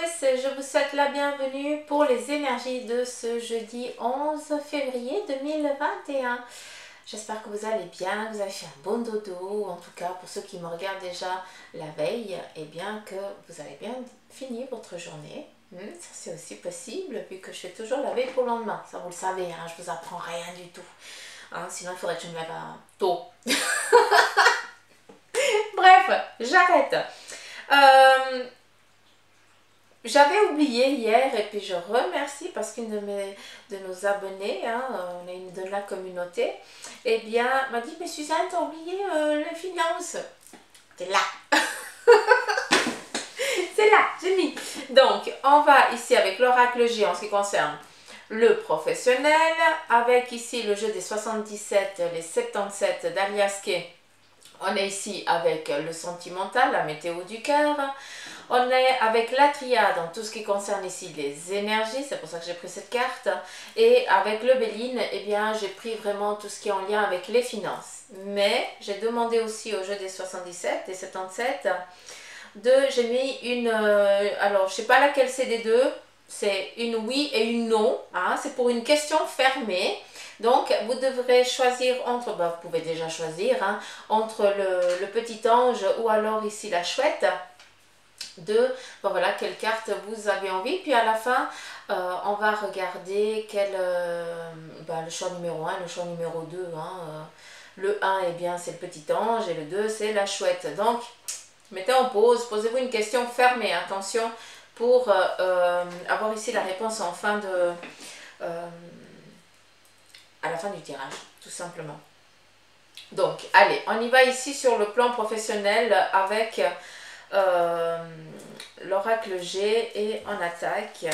je vous souhaite la bienvenue pour les énergies de ce jeudi 11 février 2021. J'espère que vous allez bien, que vous avez fait un bon dodo, en tout cas pour ceux qui me regardent déjà la veille, et bien que vous avez bien fini votre journée. Ça c'est aussi possible, vu que je fais toujours la veille pour le lendemain. Ça vous le savez, hein, je vous apprends rien du tout. Hein, sinon il faudrait que je me lève tôt. Bref, j'arrête. J'avais oublié hier, et puis je remercie parce qu'une de nos abonnés, hein, on est une de la communauté, eh bien, m'a dit, mais Suzanne, t'as oublié les finances. C'est là. C'est là, j'ai mis. Donc, on va ici avec l'oracle G en ce qui concerne le professionnel, avec ici le jeu des 77, les 77 d'Alias Kay. On est ici avec le sentimental, la météo du cœur. On est avec la triade en tout ce qui concerne ici les énergies, c'est pour ça que j'ai pris cette carte. Et avec le Béline, eh bien j'ai pris vraiment tout ce qui est en lien avec les finances. Mais j'ai demandé aussi au jeu des 77, des 77, j'ai mis une... alors je ne sais pas laquelle c'est des deux, c'est une oui et une non. Hein, c'est pour une question fermée. Donc, vous devrez choisir entre, vous pouvez déjà choisir, hein, entre le petit ange ou alors ici la chouette, voilà, quelle carte vous avez envie. Puis à la fin, on va regarder le choix numéro 1, le choix numéro 2. Hein, le 1, eh bien, c'est le petit ange et le 2, c'est la chouette. Donc, mettez en pause, posez-vous une question fermée, attention, pour avoir ici la réponse en fin de... à la fin du tirage, tout simplement. Donc, allez, on y va ici sur le plan professionnel avec l'oracle G et on attaque.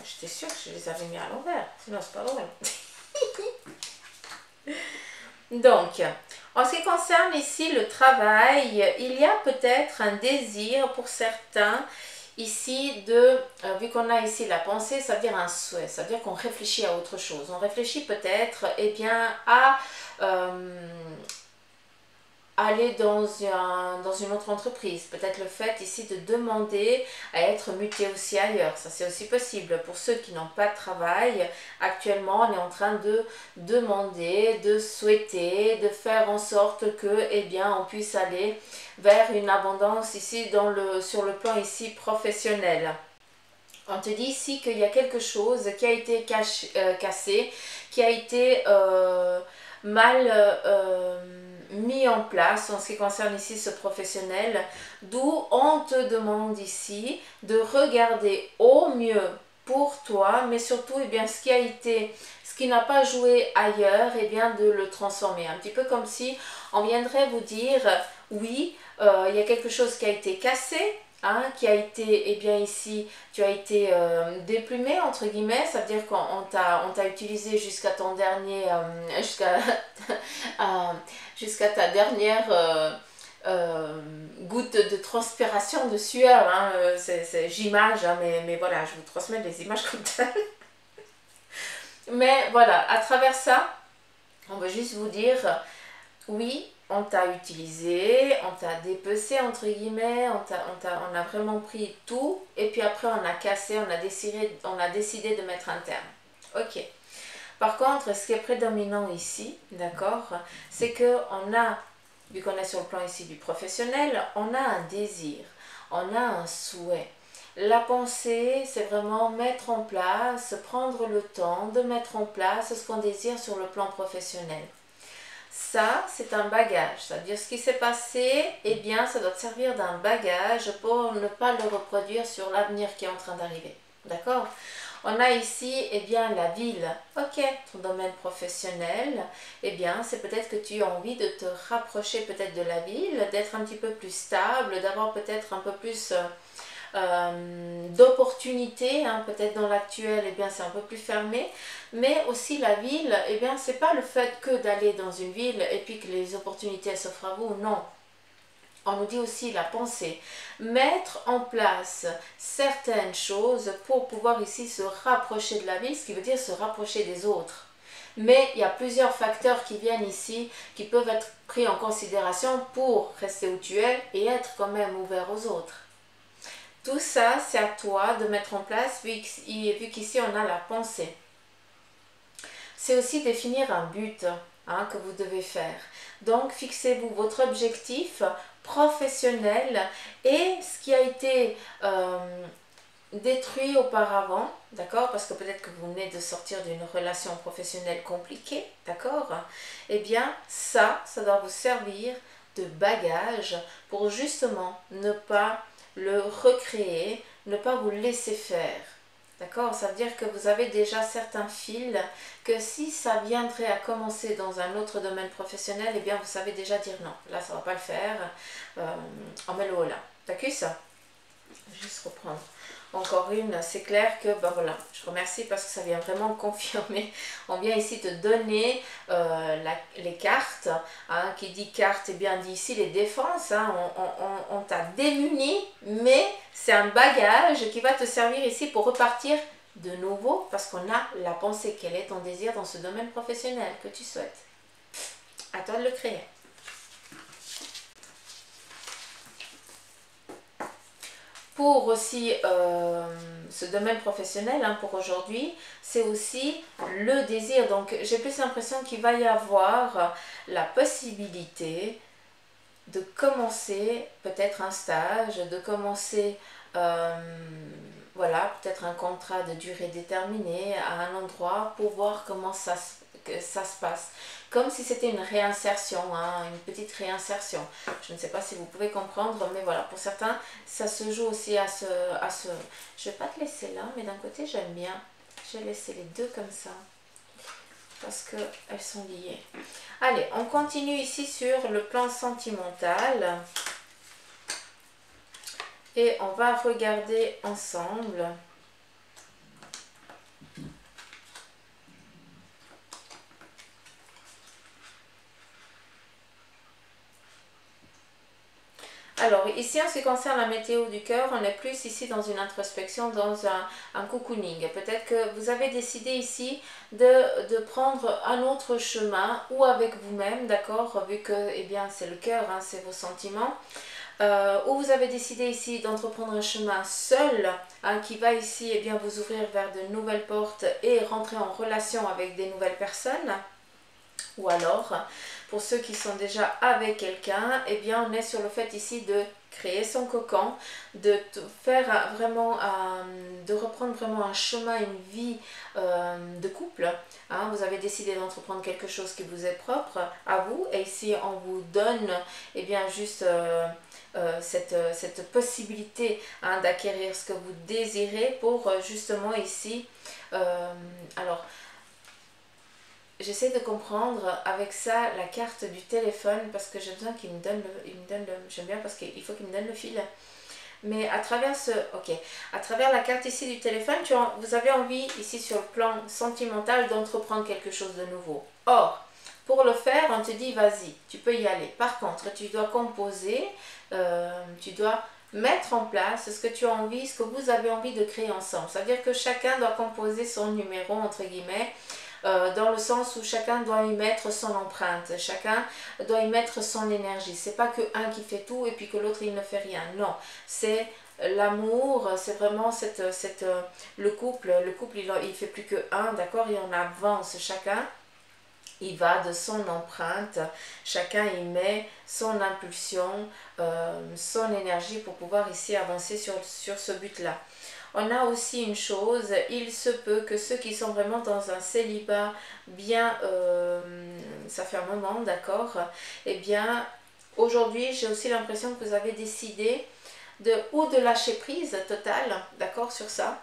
J'étais sûre que je les avais mis à l'envers, sinon c'est pas drôle. Donc, en ce qui concerne ici le travail, il y a peut-être un désir pour certains ici vu qu'on a ici la pensée, ça veut dire un souhait, ça veut dire qu'on réfléchit à autre chose. On réfléchit peut-être à aller dans une autre entreprise. Peut-être le fait ici de demander à être muté aussi ailleurs. Ça c'est aussi possible. Pour ceux qui n'ont pas de travail, actuellement on est en train de demander, de souhaiter, de faire en sorte que on puisse aller vers une abondance ici sur le plan ici professionnel. On te dit ici qu'il y a quelque chose qui a été cassé, qui a été mal mis en place en ce qui concerne ici ce professionnel, d'où on te demande ici de regarder au mieux pour toi, mais surtout ce qui n'a pas joué ailleurs, de le transformer. Un petit peu comme si on viendrait vous dire, oui, il y a quelque chose qui a été cassé, hein, qui a été, ici, tu as été déplumé, entre guillemets, ça veut dire qu'on t'a utilisé jusqu'à ton dernier, jusqu'à ta dernière goutte de transpiration, de sueur, hein, j'image, hein, mais voilà, je vous transmets des images comme ça. Mais voilà, à travers ça, on veut juste vous dire, oui, on t'a utilisé, on t'a dépecé entre guillemets, on a vraiment pris tout et puis après on a cassé, on a décidé de mettre un terme. Ok. Par contre, ce qui est prédominant ici, d'accord, c'est que vu qu'on est sur le plan ici du professionnel, on a un désir, on a un souhait. La pensée, c'est vraiment mettre en place, prendre le temps de mettre en place ce qu'on désire sur le plan professionnel. Ça, c'est un bagage, c'est-à-dire ce qui s'est passé, ça doit te servir d'un bagage pour ne pas le reproduire sur l'avenir qui est en train d'arriver. D'accord ? On a ici, la ville. Ok, ton domaine professionnel, c'est peut-être que tu as envie de te rapprocher peut-être de la ville, d'être un petit peu plus stable, d'avoir peut-être un peu plus d'opportunités, hein, peut-être dans l'actuel, c'est un peu plus fermé, mais aussi la ville, c'est pas le fait que d'aller dans une ville et puis que les opportunités s'offrent à vous, non. On nous dit aussi la pensée, mettre en place certaines choses pour pouvoir ici se rapprocher de la ville, ce qui veut dire se rapprocher des autres. Mais il y a plusieurs facteurs qui viennent ici, qui peuvent être pris en considération pour rester où tu es et être quand même ouvert aux autres. Tout ça, c'est à toi de mettre en place, vu qu'ici on a la pensée. C'est aussi définir un but que vous devez faire. Donc, fixez-vous votre objectif professionnel et ce qui a été détruit auparavant, d'accord, parce que peut-être que vous venez de sortir d'une relation professionnelle compliquée, d'accord, eh bien ça doit vous servir de bagage pour justement ne pas le recréer, ne pas vous laisser faire. D'accord, ça veut dire que vous avez déjà certains fils que si ça viendrait à commencer dans un autre domaine professionnel, eh bien vous savez déjà dire non, là ça va pas le faire, en mélo là. D'accord ça? Juste reprendre encore une, c'est clair que ben voilà, je remercie parce que ça vient vraiment confirmer. On vient ici te donner les cartes, qui dit carte, et bien dit ici les défenses, on t'a démuni, mais c'est un bagage qui va te servir ici pour repartir de nouveau parce qu'on a la pensée. Quel est ton désir dans ce domaine professionnel que tu souhaites? À toi de le créer. Pour aussi ce domaine professionnel, pour aujourd'hui, c'est aussi le désir. Donc j'ai plus l'impression qu'il va y avoir la possibilité de commencer peut-être un stage, de commencer voilà, peut-être un contrat de durée déterminée à un endroit pour voir comment ça se passe. Comme si c'était une réinsertion, une petite réinsertion. Je ne sais pas si vous pouvez comprendre, mais voilà, pour certains, ça se joue aussi à ce... Je ne vais pas te laisser là, mais d'un côté, j'aime bien. Je vais laisser les deux comme ça, parce qu'elles sont liées. Allez, on continue ici sur le plan sentimental. Et on va regarder ensemble. Alors, ici, en ce qui concerne la météo du cœur, on est plus ici dans une introspection, dans un cocooning. Peut-être que vous avez décidé ici de prendre un autre chemin, ou avec vous-même, d'accord, vu que, eh bien, c'est le cœur, c'est vos sentiments. Ou vous avez décidé ici d'entreprendre un chemin seul, qui va ici, eh bien, vous ouvrir vers de nouvelles portes et rentrer en relation avec des nouvelles personnes. Ou alors, pour ceux qui sont déjà avec quelqu'un, eh bien on est sur le fait ici de créer son cocon, de faire vraiment, de reprendre vraiment un chemin, une vie de couple. Vous avez décidé d'entreprendre quelque chose qui vous est propre à vous, et ici on vous donne eh bien juste cette possibilité d'acquérir ce que vous désirez pour justement ici, alors j'essaie de comprendre avec ça la carte du téléphone parce que j'ai besoin qu'il me donne j'aime bien parce qu'il faut qu'il me donne le fil. Mais à travers à travers la carte ici du téléphone, vous avez envie ici sur le plan sentimental d'entreprendre quelque chose de nouveau. Or, pour le faire, on te dit vas-y, tu peux y aller. Par contre, tu dois composer, tu dois mettre en place ce que tu as envie, ce que vous avez envie de créer ensemble. Ça veut dire que chacun doit composer son numéro, entre guillemets, dans le sens où chacun doit y mettre son empreinte, chacun doit y mettre son énergie. C'est pas que un qui fait tout et puis que l'autre il ne fait rien. Non, c'est l'amour, c'est vraiment le couple il fait plus que un, d'accord, et on avance chacun. Il va de son empreinte, chacun y met son impulsion, son énergie pour pouvoir ici avancer sur ce but-là. On a aussi une chose, il se peut que ceux qui sont vraiment dans un célibat bien, ça fait un moment, d'accord, eh bien, aujourd'hui, j'ai aussi l'impression que vous avez décidé de lâcher prise totale, d'accord, sur ça.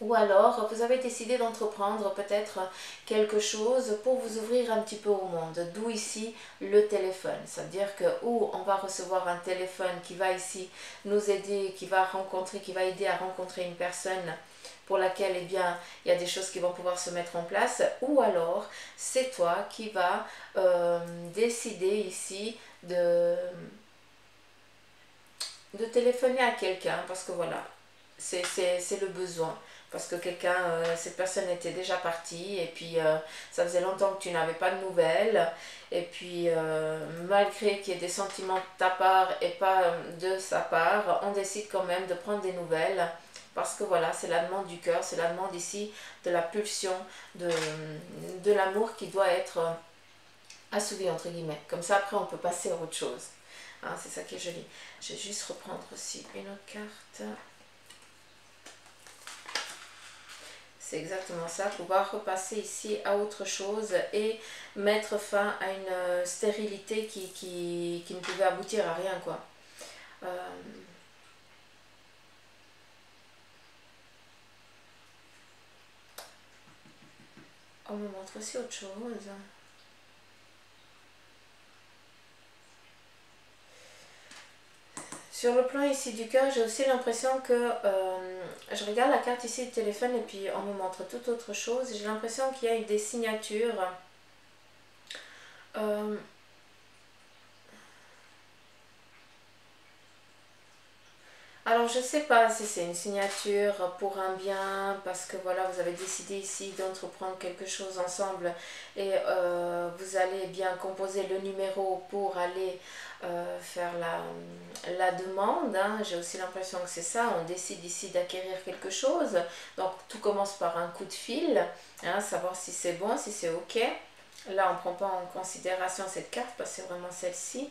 Ou alors, vous avez décidé d'entreprendre peut-être quelque chose pour vous ouvrir un petit peu au monde. D'où ici le téléphone. C'est-à-dire que où on va recevoir un téléphone qui va ici nous aider, qui va aider à rencontrer une personne pour laquelle eh bien, il y a des choses qui vont pouvoir se mettre en place. Ou alors, c'est toi qui vas décider ici de téléphoner à quelqu'un parce que voilà, c'est le besoin. parce que cette personne était déjà partie et puis ça faisait longtemps que tu n'avais pas de nouvelles et puis malgré qu'il y ait des sentiments de ta part et pas de sa part, on décide quand même de prendre des nouvelles parce que voilà, c'est la demande du cœur, c'est la demande ici de la pulsion, de l'amour qui doit être assouvi entre guillemets. Comme ça après on peut passer à autre chose. Hein, c'est ça qui est joli. Je vais juste reprendre aussi une autre carte. C'est exactement ça, pouvoir repasser ici à autre chose et mettre fin à une stérilité qui ne pouvait aboutir à rien, quoi. On me montre aussi autre chose. Sur le plan ici du cœur, j'ai aussi l'impression que je regarde la carte ici du téléphone et puis on me montre toute autre chose. J'ai l'impression qu'il y a eu des signatures. Alors je sais pas si c'est une signature pour un bien, parce que voilà, vous avez décidé ici d'entreprendre quelque chose ensemble et vous allez bien composer le numéro pour aller faire la demande. Hein. J'ai aussi l'impression que c'est ça, on décide ici d'acquérir quelque chose. Donc tout commence par un coup de fil, hein, savoir si c'est bon, si c'est ok. Là on ne prend pas en considération cette carte parce que c'est vraiment celle-ci.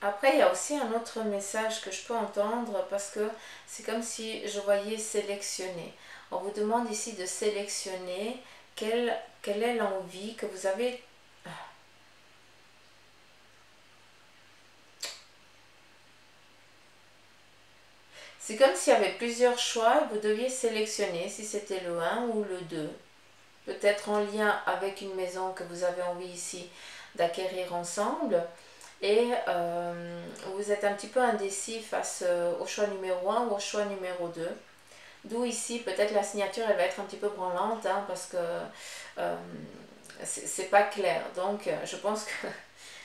Après, il y a aussi un autre message que je peux entendre parce que c'est comme si je voyais sélectionner. On vous demande ici de sélectionner quelle est l'envie que vous avez. C'est comme s'il y avait plusieurs choix, vous deviez sélectionner si c'était le 1 ou le 2. Peut-être en lien avec une maison que vous avez envie ici d'acquérir ensemble. Et vous êtes un petit peu indécis face au choix numéro 1 ou au choix numéro 2. D'où ici, peut-être la signature, elle va être un petit peu branlante, hein, parce que c'est pas clair. Donc, je pense que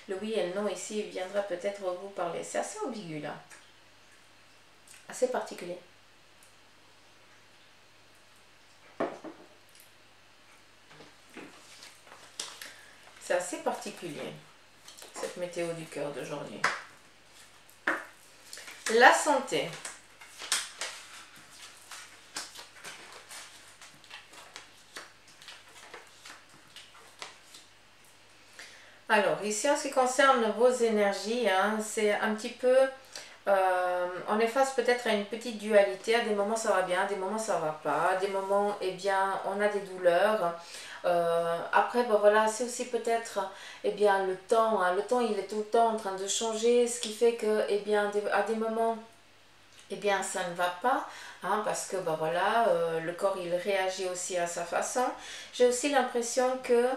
le oui et le non ici viendra peut-être vous parler. C'est assez ambigu, là. Assez particulier. C'est assez particulier, cette météo du cœur d'aujourd'hui. La santé. Alors, ici, en ce qui concerne vos énergies, hein, c'est un petit peu... on est face peut-être à une petite dualité. À des moments, ça va bien, à des moments, ça va pas. À des moments, eh bien, on a des douleurs. Après, ben voilà, c'est aussi peut-être, eh bien, le temps. Hein. Le temps, il est tout le temps en train de changer, ce qui fait que, eh bien, à des moments... eh bien ça ne va pas, hein, parce que ben voilà, le corps il réagit aussi à sa façon. J'ai aussi l'impression que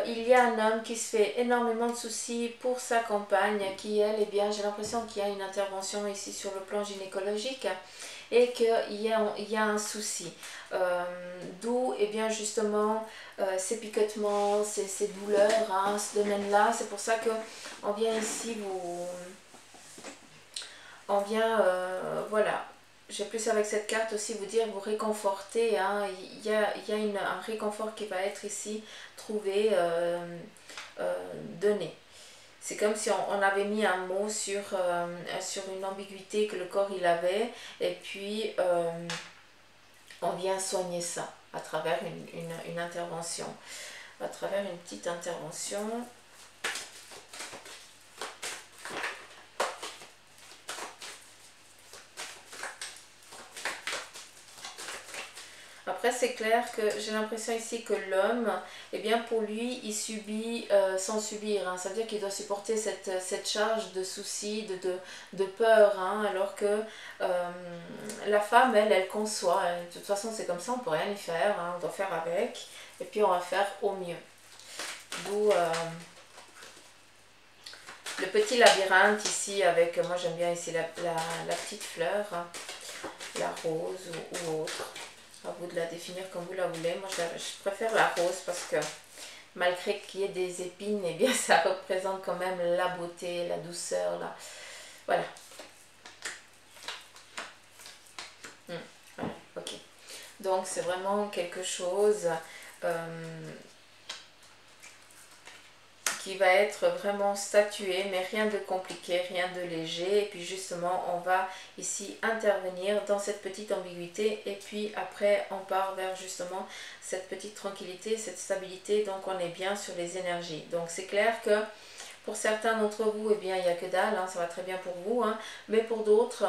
il y a un homme qui se fait énormément de soucis pour sa compagne, qui elle, eh bien j'ai l'impression qu'il y a une intervention ici sur le plan gynécologique et qu'il y a un souci. D'où eh bien justement ces picotements, ces douleurs, hein, ce domaine-là. C'est pour ça que on vient ici on vient, voilà, j'ai plus avec cette carte aussi vous dire, vous réconforter, hein. Il y a un réconfort qui va être ici trouvé, donné. C'est comme si on avait mis un mot sur une ambiguïté que le corps il avait, et puis on vient soigner ça à travers une intervention, à travers une petite intervention. Après, c'est clair que j'ai l'impression ici que l'homme, eh bien pour lui, il subit sans subir. Hein. Ça veut dire qu'il doit supporter cette charge de soucis, de peur. Hein, alors que la femme, elle conçoit. De toute façon, c'est comme ça, on ne peut rien y faire. Hein, on doit faire avec. Et puis, on va faire au mieux. D'où le petit labyrinthe ici avec, moi j'aime bien ici la petite fleur, hein, la rose ou autre. À vous de la définir comme vous la voulez. Moi, je préfère la rose parce que malgré qu'il y ait des épines, eh bien, ça représente quand même la beauté, la douceur. Là. Voilà. Donc c'est vraiment quelque chose qui va être vraiment statué, mais rien de compliqué, rien de léger. Et puis justement, on va ici intervenir dans cette petite ambiguïté. Et puis après, on part vers justement cette petite tranquillité, cette stabilité. Donc on est bien sur les énergies. Donc c'est clair que pour certains d'entre vous, eh bien, il n'y a que dalle, hein, ça va très bien pour vous. Hein, mais pour d'autres,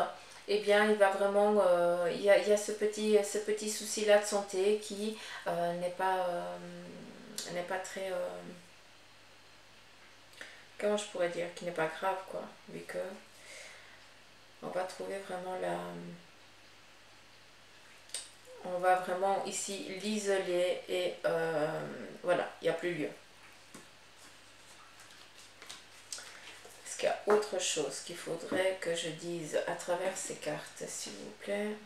eh bien, il va vraiment, il y a ce petit souci-là de santé qui n'est pas très... comment je pourrais dire, qui n'est pas grave, quoi, vu que on va trouver vraiment on va vraiment ici l'isoler et voilà, il n'y a plus lieu. Est-ce qu'il y a autre chose qu'il faudrait que je dise à travers ces cartes, s'il vous plaît?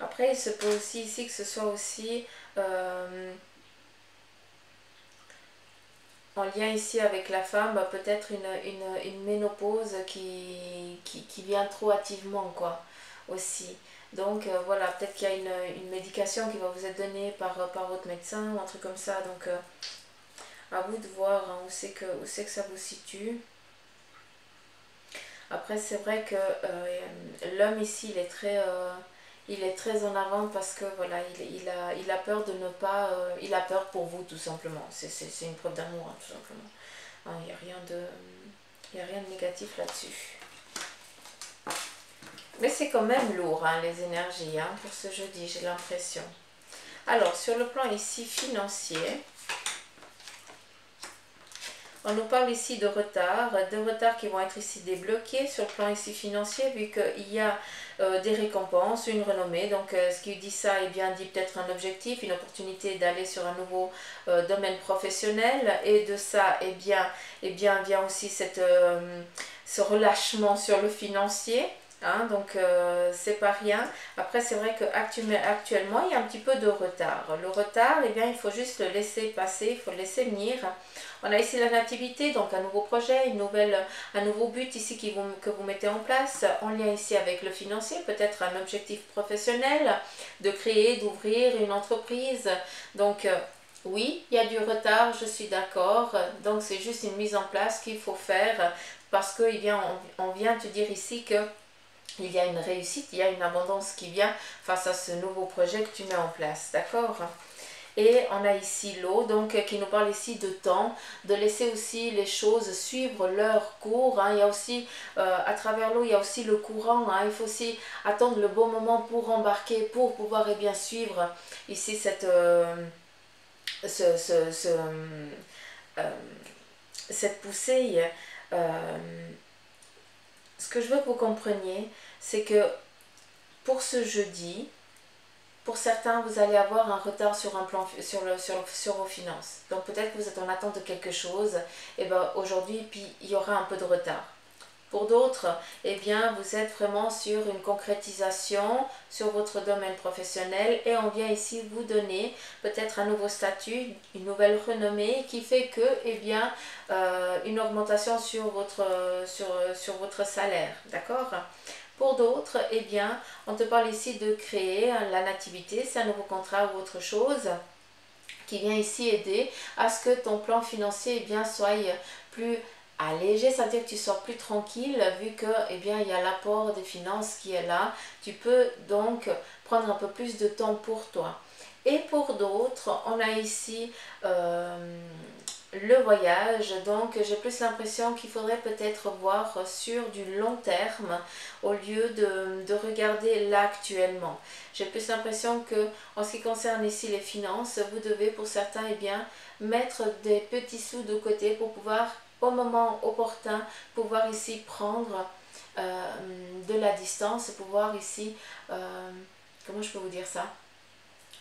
Après, il se peut aussi ici que ce soit aussi en lien ici avec la femme, peut-être une ménopause qui vient trop hâtivement, quoi, aussi. Donc voilà, peut-être qu'il y a une médication qui va vous être donnée par votre médecin ou un truc comme ça. Donc à vous de voir, hein, où c'est que ça vous situe. Après, c'est vrai que l'homme ici, il est très en avant parce que voilà, il a peur de ne pas... il a peur pour vous, tout simplement. C'est une preuve d'amour, hein, tout simplement. Il n'y a rien de négatif là-dessus. Mais c'est quand même lourd, hein, les énergies, hein, pour ce jeudi, j'ai l'impression. Alors, sur le plan ici financier, on nous parle ici de retards qui vont être ici débloqués sur le plan ici financier, vu qu'il y a des récompenses, une renommée. Donc ce qui dit ça, eh bien, dit peut-être un objectif, une opportunité d'aller sur un nouveau domaine professionnel. Et de ça, eh bien vient aussi ce relâchement sur le financier. Hein, donc c'est pas rien. Après c'est vrai qu'actuellement il y a un petit peu de retard. Le retard, eh bien, il faut juste le laisser passer, il faut le laisser venir. On a ici la nativité, donc un nouveau projet, un nouveau but ici que vous mettez en place, en lien ici avec le financier, peut-être un objectif professionnel, de créer, d'ouvrir une entreprise. Donc oui, il y a du retard, je suis d'accord. Donc c'est juste une mise en place qu'il faut faire parce qu'on vient te dire ici que il y a une réussite, il y a une abondance qui vient face à ce nouveau projet que tu mets en place, d'accord? Et on a ici l'eau, donc qui nous parle ici de temps, de laisser aussi les choses suivre leur cours. Hein. Il y a aussi, à travers l'eau, il y a aussi le courant. Hein. Il faut aussi attendre le bon moment pour embarquer, pour pouvoir bien suivre ici cette poussée. Ce que je veux que vous compreniez, c'est que pour ce jeudi, pour certains, vous allez avoir un retard sur un plan sur vos finances. Donc peut-être que vous êtes en attente de quelque chose, et ben aujourd'hui, puis il y aura un peu de retard. Pour d'autres, eh bien, vous êtes vraiment sur une concrétisation sur votre domaine professionnel et on vient ici vous donner peut-être un nouveau statut, une nouvelle renommée qui fait que, eh bien, une augmentation sur votre salaire, d'accord? Pour d'autres, eh bien, on te parle ici de créer la nativité, c'est un nouveau contrat ou autre chose qui vient ici aider à ce que ton plan financier, eh bien, soit plus allégé, ça veut dire que tu sois plus tranquille vu que, eh bien, il y a l'apport des finances qui est là. Tu peux donc prendre un peu plus de temps pour toi. Et pour d'autres, on a ici le voyage, donc j'ai plus l'impression qu'il faudrait peut-être voir sur du long terme au lieu de regarder là actuellement. J'ai plus l'impression que en ce qui concerne ici les finances, vous devez pour certains, eh bien, mettre des petits sous de côté pour pouvoir au moment opportun pouvoir ici prendre de la distance, pouvoir ici comment je peux vous dire ça?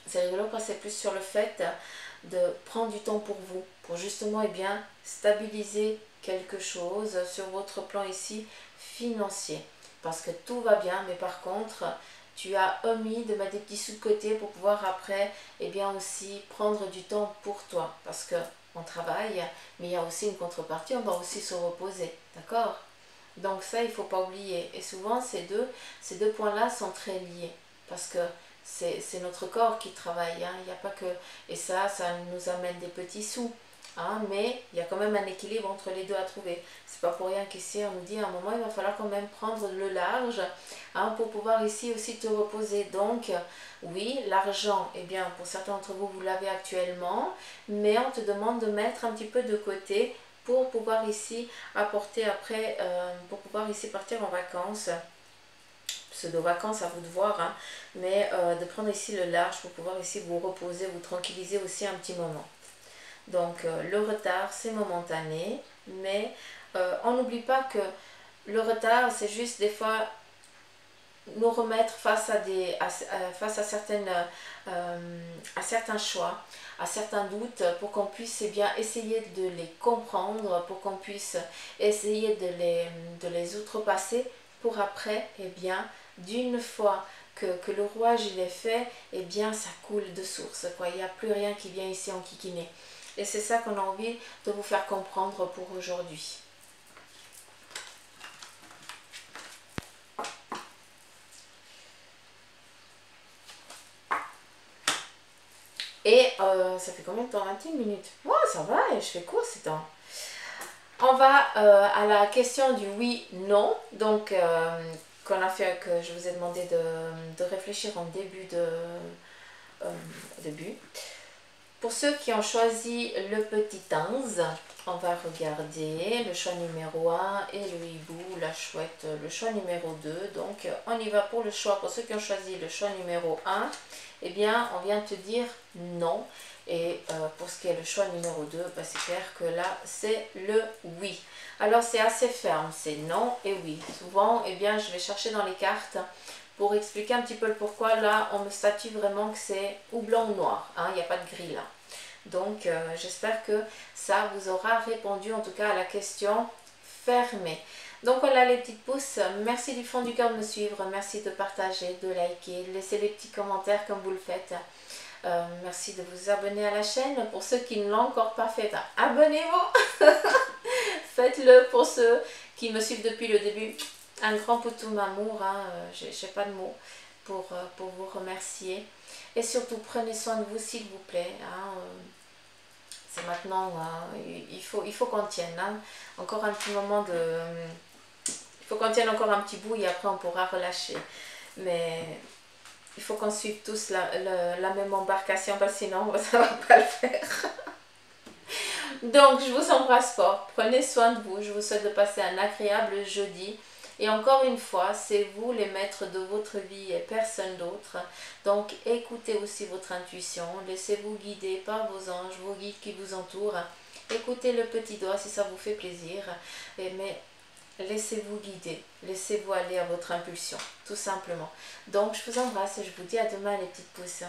C'est rigolo quand c'est plus sur le fait de prendre du temps pour vous, pour justement, eh bien, stabiliser quelque chose sur votre plan ici financier. Parce que tout va bien, mais par contre, tu as omis de mettre des petits sous de côté pour pouvoir après, eh bien, aussi prendre du temps pour toi. Parce que on travaille, mais il y a aussi une contrepartie, on doit aussi se reposer, d'accord? Donc ça, il ne faut pas oublier. Et souvent, ces deux points-là sont très liés, parce que c'est notre corps qui travaille, hein. Il n'y a pas que... Et ça nous amène des petits sous, hein, mais il y a quand même un équilibre entre les deux à trouver. C'est pas pour rien qu'ici, on nous dit à un moment, il va falloir quand même prendre le large, hein, pour pouvoir ici aussi te reposer. Donc, oui, l'argent, eh bien, pour certains d'entre vous, vous l'avez actuellement, mais on te demande de mettre un petit peu de côté pour pouvoir ici apporter après, pour pouvoir ici partir en vacances. Pseudo-vacances, à vous de voir, hein, mais de prendre ici le large pour pouvoir ici vous reposer, vous tranquilliser aussi un petit moment. Donc le retard, c'est momentané, mais on n'oublie pas que le retard, c'est juste des fois nous remettre face à certains choix, à certains doutes, pour qu'on puisse bien essayer de les comprendre, pour qu'on puisse essayer de les outrepasser, pour après, bien, d'une fois que le rouage il est fait, bien, ça coule de source, quoi. Il n'y a plus rien qui vient ici enquiquiner. Et c'est ça qu'on a envie de vous faire comprendre pour aujourd'hui. Et ça fait combien de temps? 21 minutes. Ouais, ça va, et je fais court ces temps. On va à la question du oui-non. Donc, qu'on a fait, que je vous ai demandé de réfléchir en début. Pour ceux qui ont choisi le petit 15, on va regarder le choix numéro 1 et le hibou, la chouette, le choix numéro 2. Donc, on y va pour le choix. Pour ceux qui ont choisi le choix numéro 1, eh bien, on vient te dire non. Et pour ce qui est le choix numéro 2, bah, c'est clair que là, c'est le oui. Alors, c'est assez ferme, c'est non et oui. Souvent, eh bien, je vais chercher dans les cartes pour expliquer un petit peu le pourquoi. Là, on me statue vraiment que c'est ou blanc ou noir, hein, il n'y a pas de gris là. Donc, j'espère que ça vous aura répondu en tout cas à la question fermée. Donc voilà les petites pouces, merci du fond du cœur de me suivre, merci de partager, de liker, de laisser les petits commentaires comme vous le faites. Merci de vous abonner à la chaîne. Pour ceux qui ne l'ont encore pas fait, abonnez-vous. Faites-le pour ceux qui me suivent depuis le début. Un grand poutou amour, hein, j'ai pas de mots pour vous remercier. Et surtout, prenez soin de vous s'il vous plaît. Hein, c'est maintenant, hein, il faut qu'on tienne. Hein. Encore un petit moment de... Il faut qu'on tienne encore un petit bout et après on pourra relâcher. Mais il faut qu'on suive tous la même embarcation parce que sinon ça ne va pas le faire. Donc je vous embrasse fort. Prenez soin de vous. Je vous souhaite de passer un agréable jeudi. Et encore une fois, c'est vous les maîtres de votre vie et personne d'autre. Donc écoutez aussi votre intuition. Laissez-vous guider par vos anges, vos guides qui vous entourent. Écoutez le petit doigt si ça vous fait plaisir. Mais laissez-vous guider. Laissez-vous aller à votre impulsion. Tout simplement. Donc je vous embrasse et je vous dis à demain les petites pouces.